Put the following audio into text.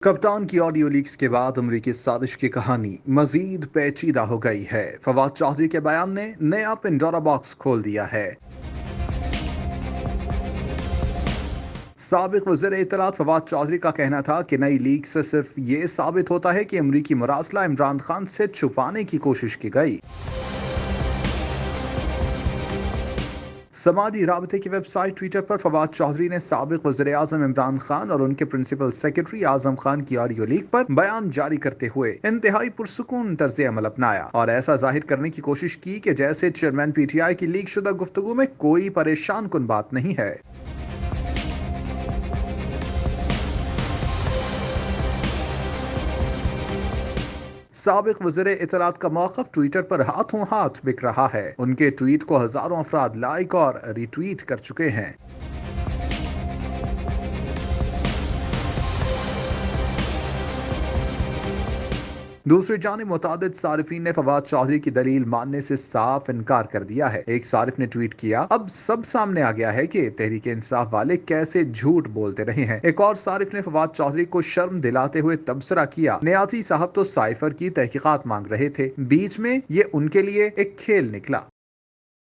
کپتان کی audio leaks کے بعد امریکی سازش کی کہانی مزید پیچیدہ ہو گئی ہے۔ فواد چودھری کے بیان نے نیا پنڈورا باکس کھول دیا ہے۔ سابق وزیر اطلاعات فواد چودھری کا کہنا تھا کہ نئی لیک سے صرف یہ ثابت ہوتا ہے کہ امریکی مراسلہ عمران خان سے چھپانے کی کوشش کی گئی۔ سماجی رابطے کی ویب سائٹ ٹویٹر پر فواد چودھری نے سابق وزیر اعظم عمران خان اور ان کے پرنسپل سیکرٹری اعظم خان کی آڈیو لیک پر بیان جاری کرتے ہوئے انتہائی پرسکون طرز عمل اپنایا اور ایسا ظاہر کرنے کی کوشش کی کہ جیسے چیئرمین پی ٹی آئی کی لیک شدہ گفتگو میں کوئی پریشان کن بات نہیں ہے۔ سابق وزیر اطلاعات کا موقف ٹویٹر پر ہاتھوں ہاتھ بک رہا ہے۔ ان کے ٹویٹ کو ہزاروں افراد لائک اور ری ٹویٹ کر چکے ہیں۔ دوسری جانب متعدد صارفین نے فواد چودھری کی دلیل ماننے سے صاف انکار کر دیا ہے۔ ایک صارف نے ٹویٹ کیا، اب سب سامنے آ گیا ہے کہ تحریک انصاف والے کیسے جھوٹ بولتے رہے ہیں۔ ایک اور صارف نے فواد چودھری کو شرم دلاتے ہوئے تبصرہ کیا، نیازی صاحب تو سائفر کی تحقیقات مانگ رہے تھے، بیچ میں یہ ان کے لیے ایک کھیل نکلا۔